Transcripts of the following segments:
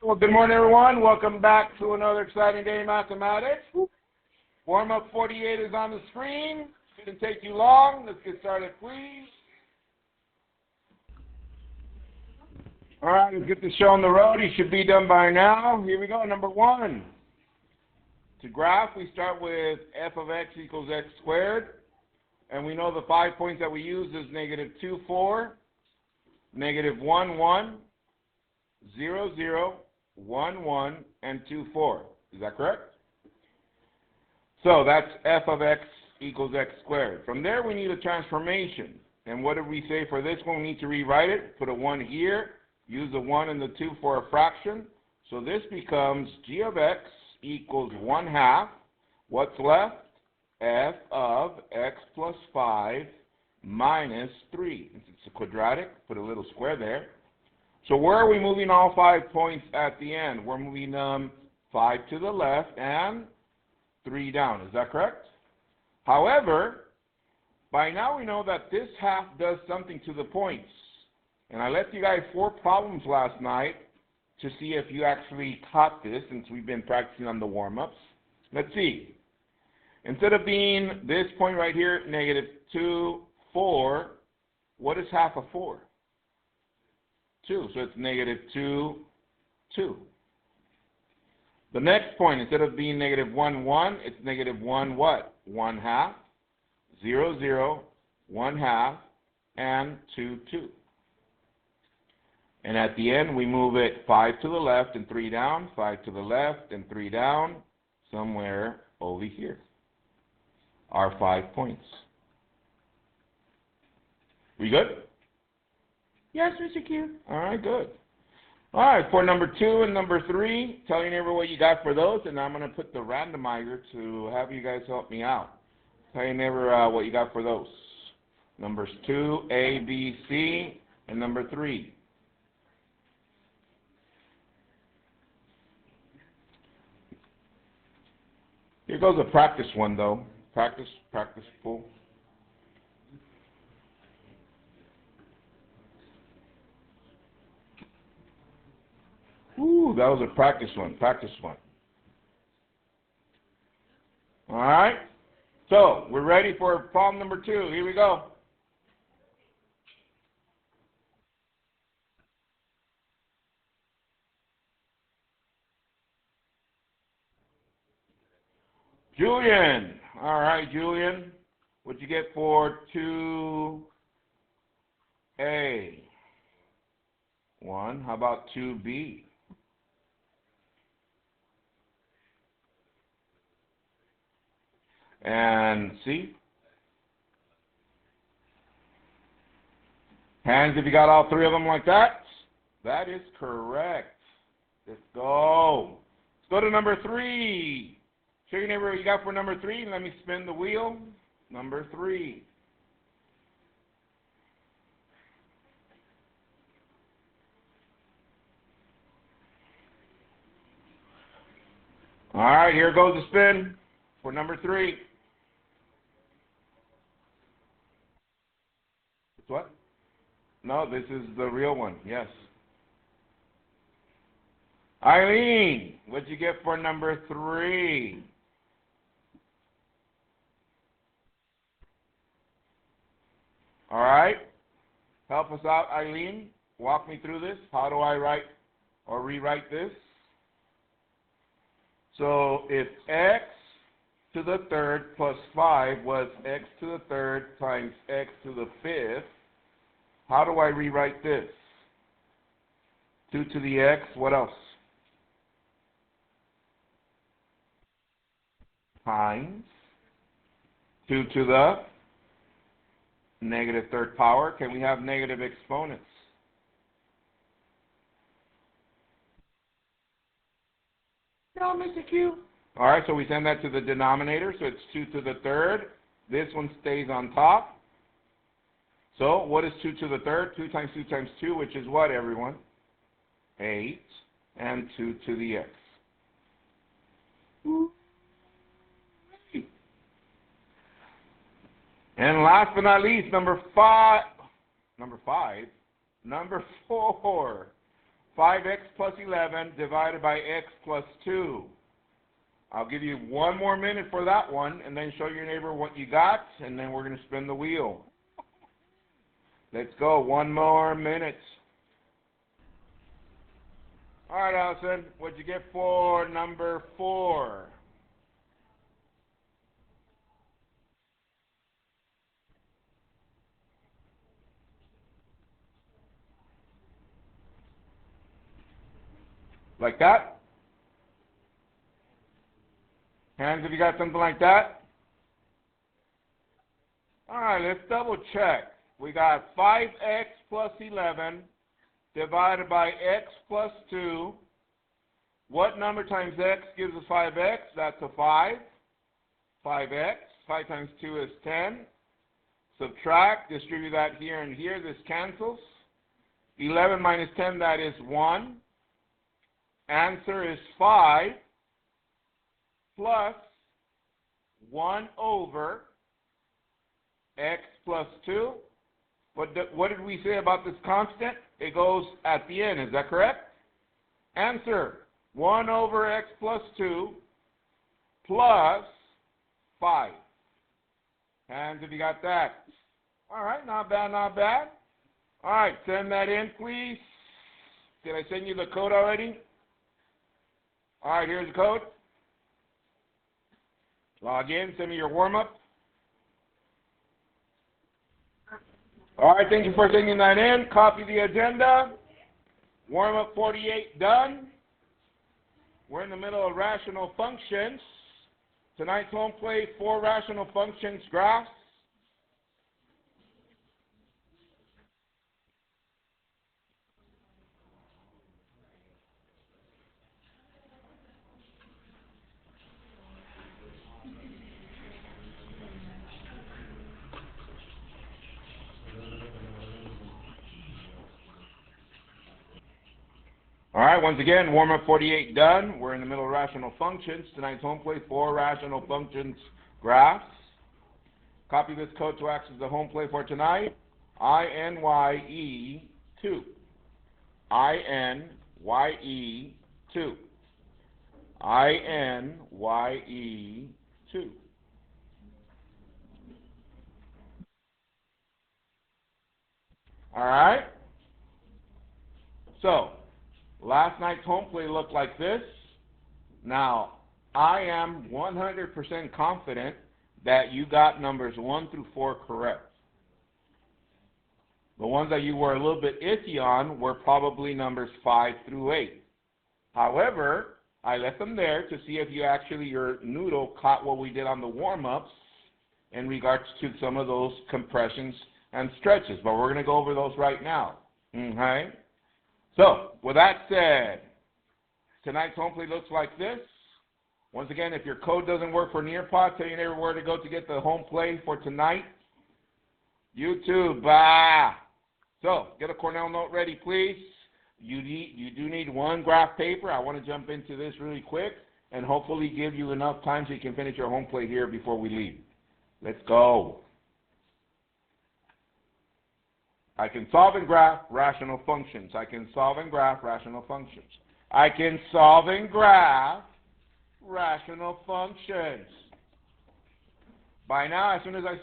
Well, good morning, everyone. Welcome back to another exciting day in mathematics. Warm-up 48 is on the screen. Shouldn't take you long. Let's get started, please. All right, let's get the show on the road. You should be done by now. Here we go. Number one. To graph, we start with f of x equals x squared. And we know the 5 points that we use is negative 2, 4, negative 1, 1, 0, 0, 1, 1, and 2, 4. Is that correct? So that's f of x equals x squared. From there, we need a transformation. And what did we say for this one? We need to rewrite it. Put a 1 here. Use the 1 and the 2 for a fraction. So this becomes g of x equals 1/2. What's left? F of x plus 5 minus 3. Since it's a quadratic, put a little square there. So where are we moving all 5 points at the end? We're moving 5 to the left and 3 down. Is that correct? However, by now we know that this half does something to the points. And I left you guys 4 problems last night to see if you actually caught this, since we've been practicing on the warm-ups. Let's see. Instead of being this point right here, negative 2, 4, what is half of 4? 2. So it's negative 2, 2. The next point, instead of being negative 1, 1, it's negative 1 what? 1/2, 0, 0, 1/2, and 2, 2. And at the end, we move it 5 to the left and 3 down, 5 to the left and 3 down, somewhere over here. Our 5 points. We good? Yes, Mr. Q. All right, good. All right, for number 2 and number 3, tell your neighbor what you got for those, and I'm going to put the randomizer to have you guys help me out. Tell your neighbor what you got for those. Numbers 2, A, B, C, and number 3. Here goes a practice one, though. Practice pool. Ooh, that was a practice one. All right. So we're ready for problem number 2. Here we go. Julian. All right, Julian. What'd you get for 2A? 1. How about 2B? And C? Hands if you got all 3 of them like that. That is correct. Let's go. Let's go to number 3. Show your neighbor what you got for number 3. Let me spin the wheel. Number 3. All right, here goes the spin for number 3. What? No, this is the real one. Yes. Eileen, what'd you get for number 3? All right. Help us out, Eileen. Walk me through this. How do I write or rewrite this? So if x to the third plus 5 was x to the third times x to the 5th, how do I rewrite this? 2 to the x, what else? Times 2 to the negative third power. Can we have negative exponents? No, Mr. Q. All right, so we send that to the denominator, so it's 2 to the third. This one stays on top. So what is 2 to the third? 2 times 2 times 2, which is what, everyone? 8, and 2 to the x. And last but not least, number 4. 5x plus 11 divided by x plus 2. I'll give you one more minute for that one, and then show your neighbor what you got, and then we're going to spin the wheel. Let's go. One more minute. All right, Allison, what'd you get for number 4? Like that? Hands if you got something like that? All right, let's double check. We got 5x plus 11 divided by x plus 2. What number times x gives us 5x? That's a 5. 5x. 5 times 2 is 10. Subtract, distribute that here and here. This cancels. 11 minus 10, that is 1. Answer is 5 plus 1 over x plus 2. What did we say about this constant? It goes at the end. Is that correct? Answer, 1 over x plus 2 plus 5. Hands if you got that. All right, not bad, not bad. All right, send that in, please. Did I send you the code already? All right, here's the code. Log in, send me your warm-up. All right, thank you for sending that in. Copy the agenda. Warm-up 48 done. We're in the middle of rational functions. Tonight's home plate, 4 rational functions graphs. All right, once again, warm-up 48 done. We're in the middle of rational functions. Tonight's home plate, 4 rational functions graphs. Copy this code to access the home plate for tonight. INYE2. INYE2. INYE2. All right? So, last night's home play looked like this. Now, I am 100% confident that you got numbers 1 through 4 correct. The ones that you were a little bit iffy on were probably numbers 5 through 8. However, I left them there to see if your noodle caught what we did on the warm-ups in regards to some of those compressions and stretches. But we're going to go over those right now. Okay? So, with that said, tonight's home play looks like this. Once again, if your code doesn't work for Nearpod, tell your neighbor where to go to get the home play for tonight. YouTube, So, get a Cornell note ready, please. You do need 1 graph paper. I want to jump into this really quick and hopefully give you enough time so you can finish your home play here before we leave. Let's go. I can solve and graph rational functions. I can solve and graph rational functions. I can solve and graph rational functions. By now, as soon as I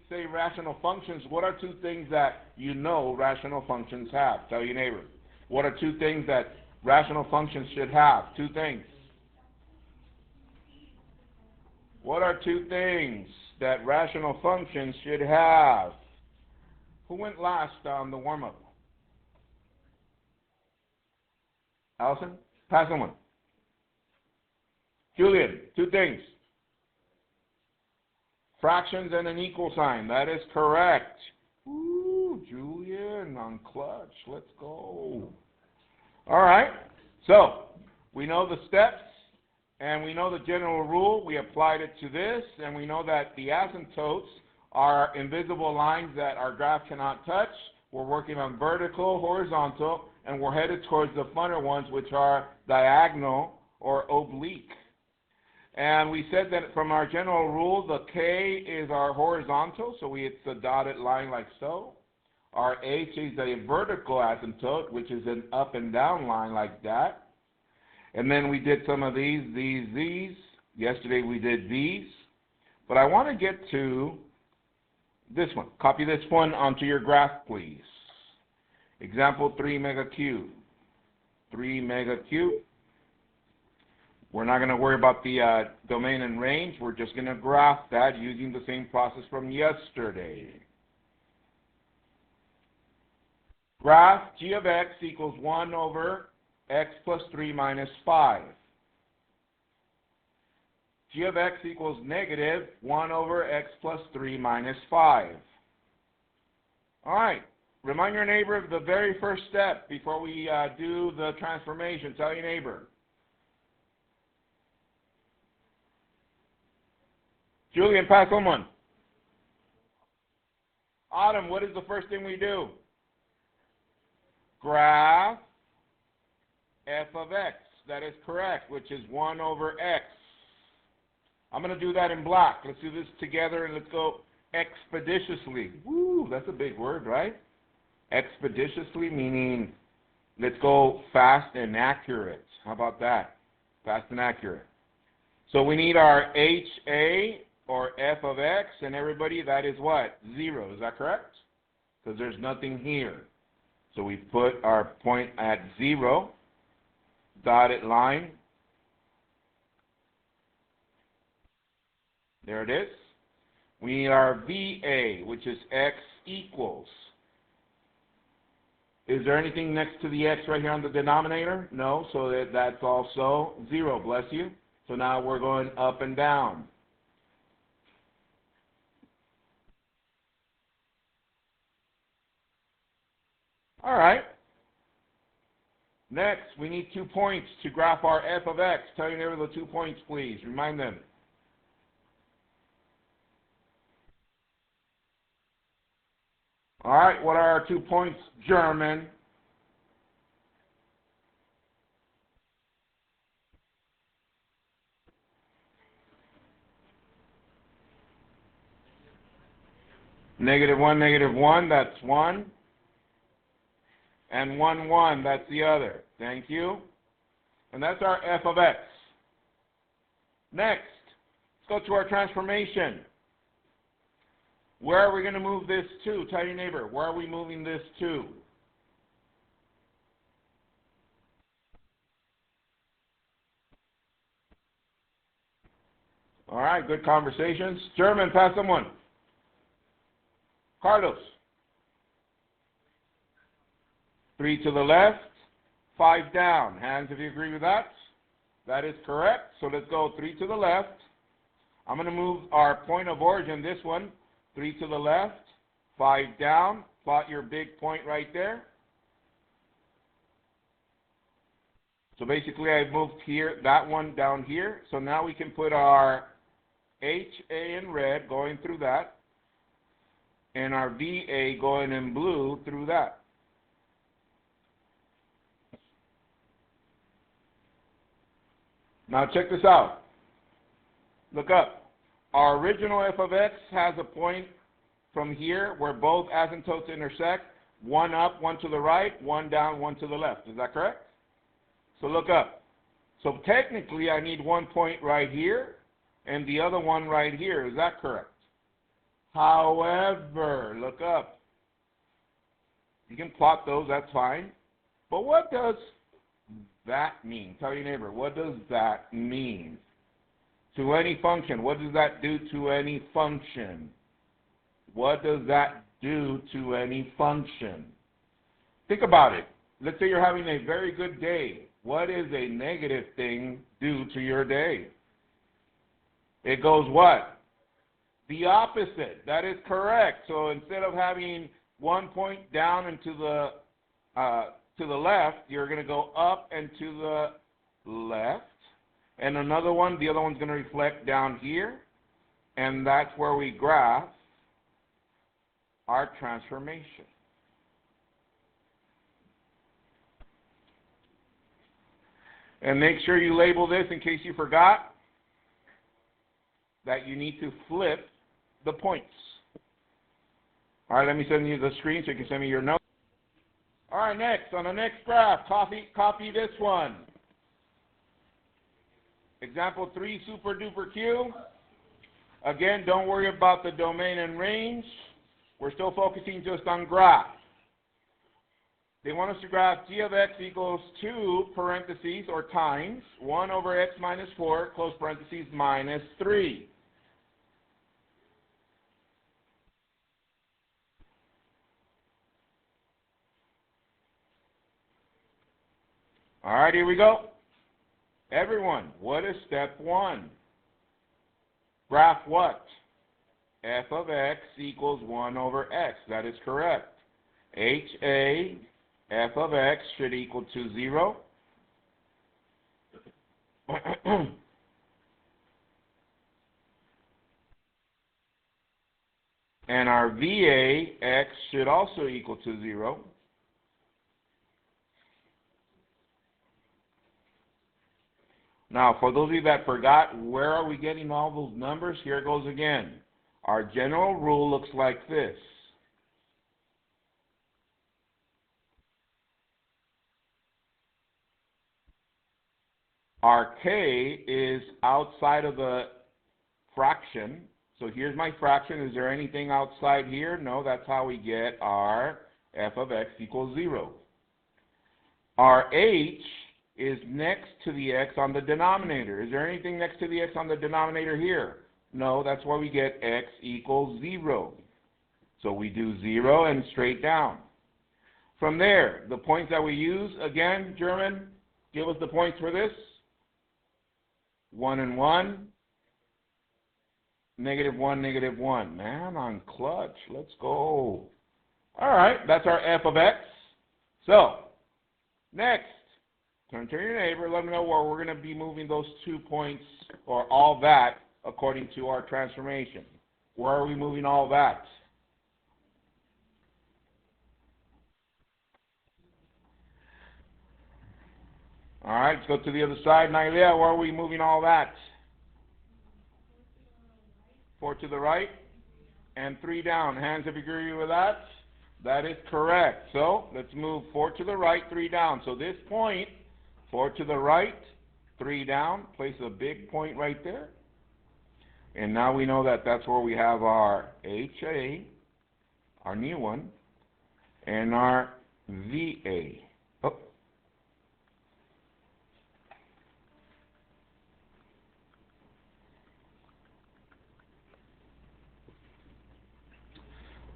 say rational functions, what are 2 things that you know rational functions have? Tell your neighbor. What are 2 things that rational functions should have? 2 things. What are 2 things that rational functions should have? Who went last on the warm-up? Allison? Pass someone. Julian, 2 things. Fractions and an equal sign. That is correct. Ooh, Julian on clutch. Let's go. All right. So, we know the steps, and we know the general rule. We applied it to this, and we know that the asymptotes are invisible lines that our graph cannot touch. We're working on vertical, horizontal, and we're headed towards the funner ones, which are diagonal or oblique. And we said that from our general rule, the K is our horizontal, so it's a dotted line like so. Our H is a vertical asymptote, which is an up and down line like that. And then we did some of these. Yesterday we did these. But I want to get to this one. Copy this one onto your graph, please. Example 3 megacube. 3 megacube. We're not going to worry about the domain and range. We're just going to graph that using the same process from yesterday. Graph g of x equals 1 over x plus 3 minus 5. G of x equals negative 1 over x plus 3 minus 5. All right. Remind your neighbor of the very first step before we do the transformation. Tell your neighbor. Julian, pass on one. Autumn, what is the first thing we do? Graph f of x. That is correct, which is 1 over x. I'm going to do that in black. Let's do this together and let's go expeditiously. Woo, that's a big word, right? Expeditiously meaning let's go fast and accurate. How about that? Fast and accurate. So we need our HA or f of x, and everybody, that is what? 0. Is that correct? Because there's nothing here. So we put our point at 0, dotted line. There it is. We need our VA, which is x equals. Is there anything next to the x right here on the denominator? No, so that's also 0, bless you. So now we're going up and down. All right. Next, we need 2 points to graph our f of x. Tell your neighbor the 2 points, please. Remind them. All right, what are our 2 points, German? -1, -1, that's 1. And 1, 1, that's the other. Thank you. And that's our f of x. Next, let's go to our transformation. Where are we going to move this to? Tell your neighbor, where are we moving this to? All right, good conversations. German, pass someone. Carlos. 3 to the left, 5 down. Hands if you agree with that. That is correct. So let's go 3 to the left. I'm going to move our point of origin, this one, 3 to the left, 5 down. Plot your big point right there. So basically I've moved here, that one down here. So now we can put our HA in red going through that, and our VA going in blue through that. Now check this out. Look up. Our original f of x has a point from here where both asymptotes intersect. One up, one to the right, one down, one to the left. Is that correct? So look up. So technically I need 1 point right here and the other one right here. Is that correct? However, look up. You can plot those, that's fine. But what does that mean? Tell your neighbor, what does that mean? To any function, what does that do to any function? What does that do to any function? Think about it. Let's say you're having a very good day. What is a negative thing do to your day? It goes what? The opposite. That is correct. So instead of having 1 point down and to the left, you're going to go up and to the left. And another one, the other one's going to reflect down here. And that's where we graph our transformation. And make sure you label this in case you forgot that you need to flip the points. All right, let me send you the screen so you can send me your notes. All right, next, on the next graph, copy this one. Example 3, super duper Q. Again, don't worry about the domain and range. We're still focusing just on graph. They want us to graph g of x equals 2, parentheses, or times, 1 over x minus 4, close parentheses, minus 3. All right, here we go. Everyone, what is step 1? Graph what? F of x equals 1 over x. That is correct. HA, f of x should equal to 0. And our VA, x, should also equal to 0. Now, for those of you that forgot, where are we getting all those numbers? Here it goes again. Our general rule looks like this. Our K is outside of the fraction. So here's my fraction. Is there anything outside here? No, that's how we get our f of x equals 0. Our h is next to the x on the denominator. Is there anything next to the x on the denominator here? No, that's why we get x equals 0. So we do 0 and straight down. From there, the points that we use, again, German, give us the points for this. 1 and 1. -1, -1. Man, on clutch. Let's go. All right, that's our f of x. So, next, turn to your neighbor, let them know where we're going to be moving those 2 points, or all that, according to our transformation. Where are we moving all that? All right, let's go to the other side. Nailia, where are we moving all that? 4 to the right and 3 down. Hands if you agree with that. That is correct. So let's move 4 to the right, 3 down. So this point, 4 to the right, 3 down, place a big point right there. And now we know that that's where we have our HA, our new one, and our VA. Oh.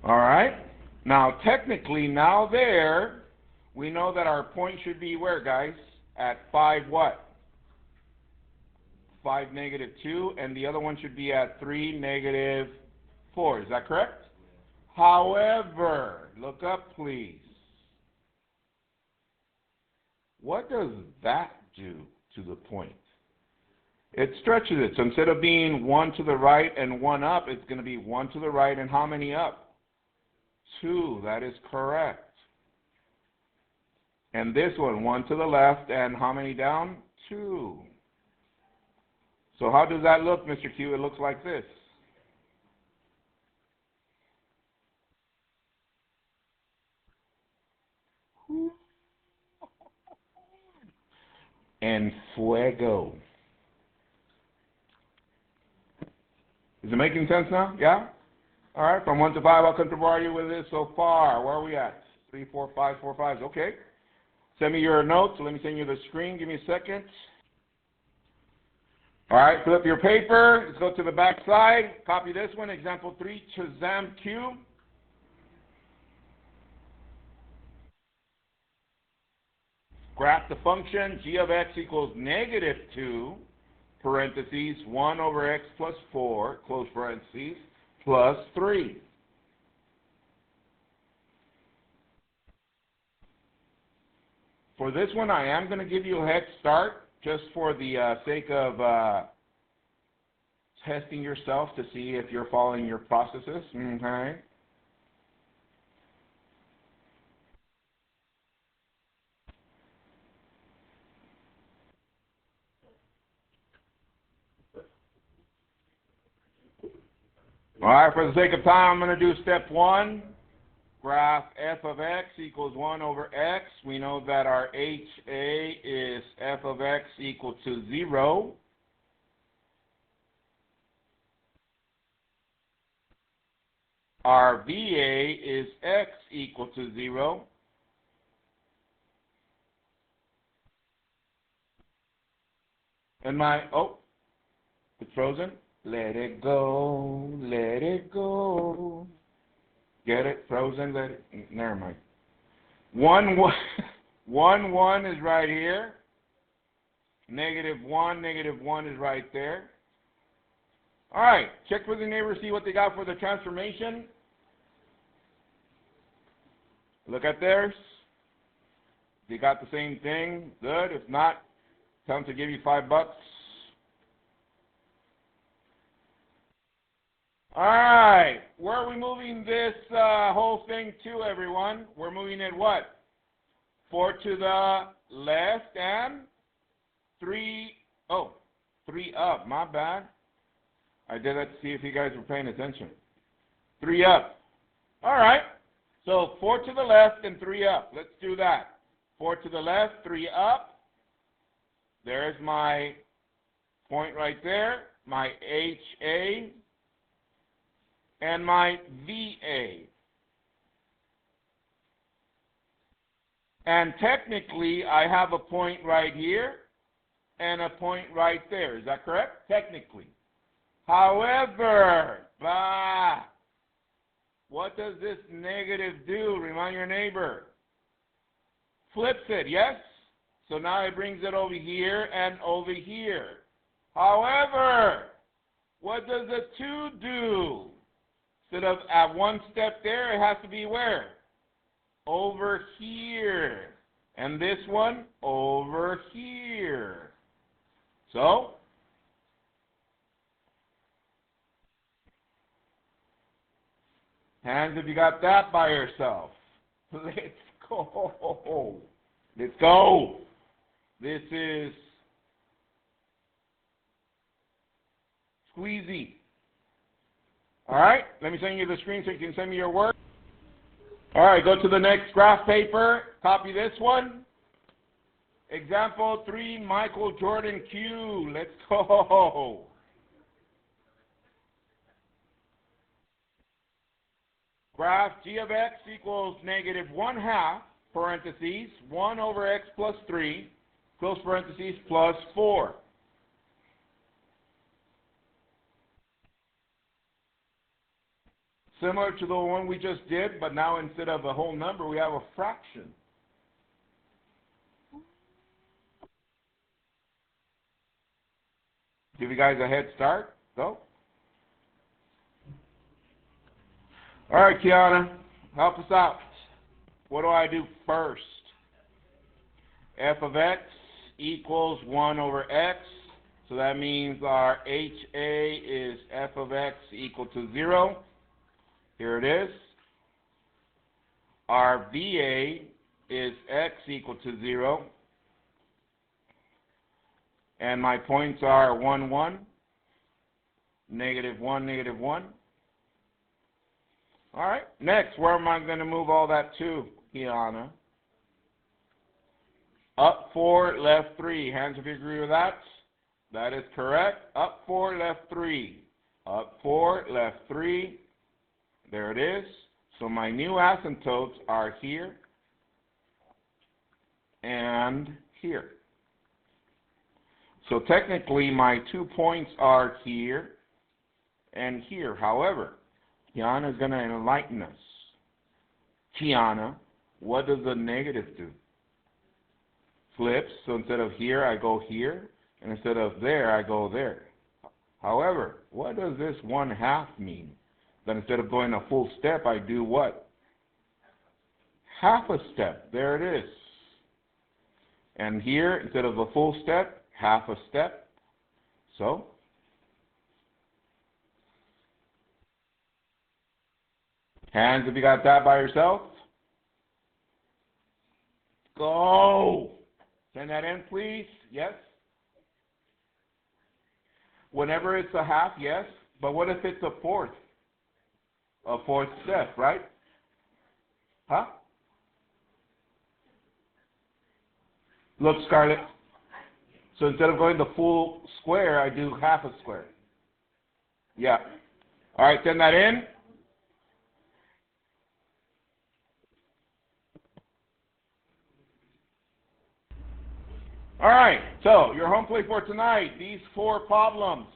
All right. Now, technically, now there, we know that our point should be where, guys? At 5 what? 5, -2, and the other one should be at 3, -4. Is that correct? However, look up, please. What does that do to the point? It stretches it. So instead of being 1 to the right and 1 up, it's going to be 1 to the right and how many up? 2. That is correct. And this one, 1 to the left and how many down? 2. So how does that look, Mr. Q? It looks like this. En fuego. Is it making sense now? Yeah? All right, from 1 to 5, how comfortable are you with this so far? Where are we at? 3, 4, 5, 4, 5. Okay. Send me your notes. Let me send you the screen. Give me a second. All right, flip your paper. Let's go to the back side. Copy this one, example 3, Shazam Q. Graph the function g of x equals -2, parentheses, 1 over x plus 4, close parentheses, plus 3. For this one, I am going to give you a head start just for the sake of testing yourself to see if you're following your processes. Okay. All right, for the sake of time, I'm going to do step 1. graph f of x equals 1 over x. We know that our HA is f of x equal to 0. Our VA is x equal to 0. And my, oh, it's frozen. Let it go, let it go. Get it? Frozen, let it, never mind. 1, 1 is right here. -1 is right there. All right, check with the neighbor, see what they got for the transformation. Look at theirs. They got the same thing. Good. If not, tell them to give you $5. All right, where are we moving this whole thing to, everyone? We're moving it what? 4 to the left and 3 up. My bad. I did that to see if you guys were paying attention. 3 up. All right, so 4 to the left and 3 up. Let's do that. 4 to the left, 3 up. There's my point right there, my HA. And my VA. And technically, I have a point right here and a point right there. Is that correct? Technically. However, what does this negative do? Remind your neighbor. Flips it, yes? So now it brings it over here and over here. However, what does the 2 do? Instead of at one step there, it has to be where? Over here. And this one, over here. So, hands if you got that by yourself. Let's go. Let's go. This is squeezy. All right, let me send you the screen so you can send me your work. All right, go to the next graph paper. Copy this one. Example 3, Michael Jordan Q. Let's go. Graph g of x equals -1/2, parentheses, 1 over x plus 3, close parentheses, plus 4. Similar to the one we just did, but now instead of a whole number, we have a fraction. Give you guys a head start. Go. All right, Kiana, help us out. What do I do first? F of x equals 1 over x. So that means our HA is f of x equal to 0. Here it is. Our VA is x equal to 0. And my points are 1, 1, -1, -1. All right, next, where am I going to move all that to, Kiana? Up 4, left 3. Hands if you agree with that. That is correct. Up 4, left 3. Up 4, left 3. There it is. So my new asymptotes are here and here. So technically my 2 points are here and here. However, Kiana is going to enlighten us. Kiana, what does the negative do? Flips. So instead of here, I go here. And instead of there, I go there. However, what does this 1/2 mean? That instead of going a full step, I do what? Half a step. There it is. And here, instead of a full step, half a step. So, hands if you got that by yourself. Go. Send that in, please. Yes. Whenever it's a half, yes. But what if it's a fourth? A fourth step, right? Huh? Look, Scarlett. So instead of going the full square, I do half a square. Yeah. All right, send that in. All right, so your home plate for tonight, these 4 problems.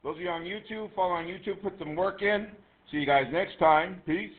Those of you on YouTube, follow on YouTube, put some work in. See you guys next time. Peace.